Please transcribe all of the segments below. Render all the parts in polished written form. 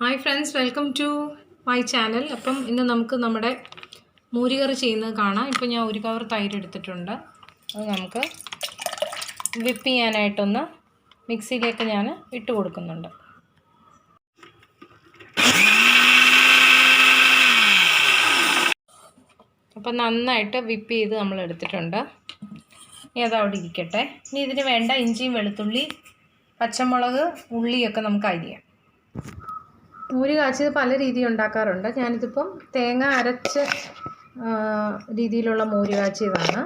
Hi friends, welcome to my channel. അപ്പം ഇന്ന് നമുക്ക് നമ്മുടെ മൂരികറി ചെയ്യുന്നത് കാണാം. ഇപ്പോൾ ഞാൻ ഒരു കവർ തൈര് എടുത്തിട്ടുണ്ട്. അത് നമുക്ക് വിപ്പ് ചെയ്യാനായിട്ടൊന്ന് മിക്സിയിലേക്ക് ഞാൻ ഇട്ട് കൊടുക്കുന്നുണ്ട്. അപ്പോൾ നന്നായിട്ട് വിപ്പ് ചെയ്ത് നമ്മൾ എടുത്തിട്ടുണ്ട്. ഇനി അത് അവിടെ ഇരിക്കട്ടെ. ഇനി ഇതിന് വേണ്ട ഇഞ്ചിയും വെളുത്തുള്ളി പച്ചമുളക് ഉള്ളിയൊക്കെ നമുക്ക് അരിയാം. മൂരി കാച്ചിയത് പല രീതിയിൽ ഉണ്ടാക്കാറുണ്ട്. ഞാനിതിപ്പം തേങ്ങ അരച്ച രീതിയിലുള്ള മൂരി കാച്ചിയതാണ്.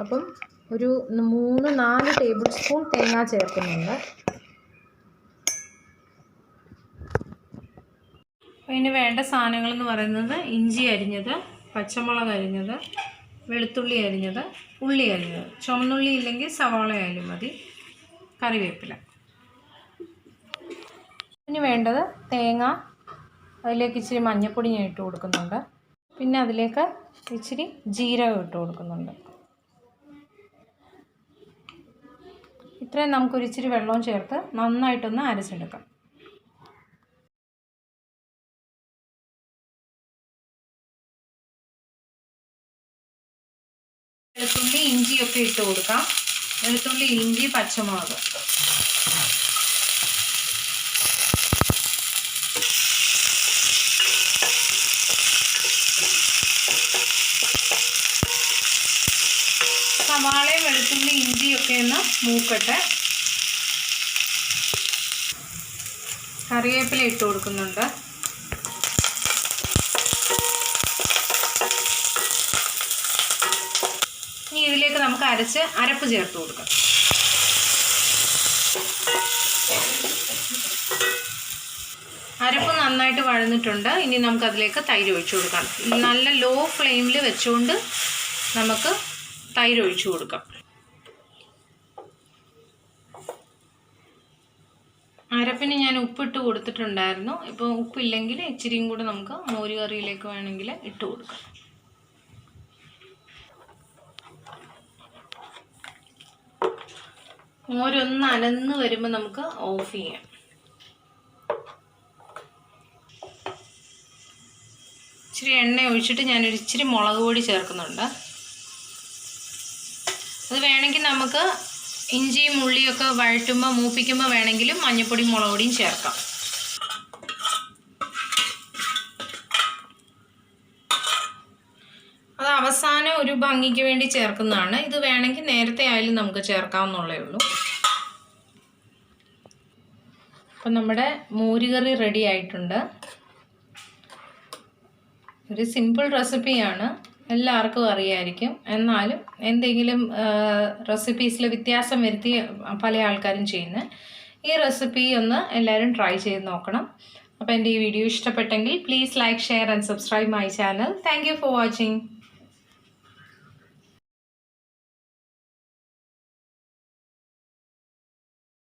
അപ്പം ഒരു 3-4 ടേബിൾ സ്പൂൺ തേങ്ങ ചേർക്കുന്നുണ്ട്. അതിന് വേണ്ട സാധനങ്ങളെന്ന് പറയുന്നത് ഇഞ്ചി അരിഞ്ഞത്, പച്ചമുളക് അരിഞ്ഞത്, വെളുത്തുള്ളി അരിഞ്ഞത്, ഉള്ളി അരിഞ്ഞത്, ചുവന്നുള്ളി ഇല്ലെങ്കിൽ സവാള ആയാലും മതി, കറിവേപ്പില. ഇനി വേണ്ടത് തേങ്ങ, അതിലേക്ക് ഇച്ചിരി മഞ്ഞൾപ്പൊടി ഞാൻ ഇട്ട് കൊടുക്കുന്നുണ്ട്. പിന്നെ അതിലേക്ക് ഇച്ചിരി ജീരകം ഇട്ട് കൊടുക്കുന്നുണ്ട്. ഇത്രയും നമുക്കൊരു ഇച്ചിരി വെള്ളവും ചേർത്ത് നന്നായിട്ടൊന്ന് അരച്ചെടുക്കാം. വെളുത്തുള്ളി ഇഞ്ചിയൊക്കെ ഇട്ട് കൊടുക്കാം. വെളുത്തുള്ളി ഇഞ്ചി പച്ചമുളക് സവാളയും വെളുത്തുള്ളി ഇഞ്ചിയൊക്കെ ഒന്ന് മൂക്കട്ടെ. കറിവേപ്പില ഇട്ട് കൊടുക്കുന്നുണ്ട്. ഇനി ഇതിലേക്ക് നമുക്ക് അരപ്പ് ചേർത്ത് കൊടുക്കാം. അരപ്പ് നന്നായിട്ട് വഴന്നിട്ടുണ്ട്. ഇനി നമുക്കതിലേക്ക് തൈര് ഒഴിച്ചു കൊടുക്കാം. നല്ല ലോ ഫ്ലെയിമിൽ വെച്ചുകൊണ്ട് നമുക്ക് തൈര് ഒഴിച്ചു കൊടുക്കാം. അരപ്പിന് ഞാൻ ഉപ്പിട്ട് കൊടുത്തിട്ടുണ്ടായിരുന്നു. ഇപ്പോൾ ഉപ്പില്ലെങ്കിൽ ഇച്ചിരിയും കൂടെ നമുക്ക് മോര് കറിയിലേക്ക് വേണമെങ്കിൽ ഇട്ട് കൊടുക്കാം. മോരൊന്ന് അനന്ന് വരുമ്പോൾ നമുക്ക് ഓഫ് ചെയ്യാം. ഇച്ചിരി എണ്ണ ഒഴിച്ചിട്ട് ഞാനൊരു ഇച്ചിരി മുളക് പൊടി ചേർക്കുന്നുണ്ട്. അത് വേണമെങ്കിൽ നമുക്ക് ഇഞ്ചിയും ഉള്ളിയൊക്കെ വഴറ്റുമ്പോൾ മൂപ്പിക്കുമ്പോൾ വേണമെങ്കിലും മഞ്ഞൾപ്പൊടിയും മുളക് പൊടിയും ചേർക്കാം. അത് അവസാനം ഒരു ഭംഗിക്ക് വേണ്ടി ചേർക്കുന്നതാണ്. ഇത് വേണമെങ്കിൽ നേരത്തെ ആയാലും നമുക്ക് ചേർക്കാവുന്നുള്ളേ ഉള്ളൂ. അപ്പം നമ്മുടെ മോരുകറി റെഡി ആയിട്ടുണ്ട്. ഒരു സിമ്പിൾ റെസിപ്പിയാണ്, എല്ലാവർക്കും അറിയാമായിരിക്കും. എന്നാലും എന്തെങ്കിലും റെസിപ്പീസിൽ വ്യത്യാസം വരുത്തി പല ആൾക്കാരും ചെയ്യുന്നത്. ഈ റെസിപ്പി ഒന്ന് എല്ലാവരും ട്രൈ ചെയ്ത് നോക്കണം. അപ്പോൾ എൻ്റെ ഈ വീഡിയോ ഇഷ്ടപ്പെട്ടെങ്കിൽ please like, share and subscribe my channel. Thank you for watching.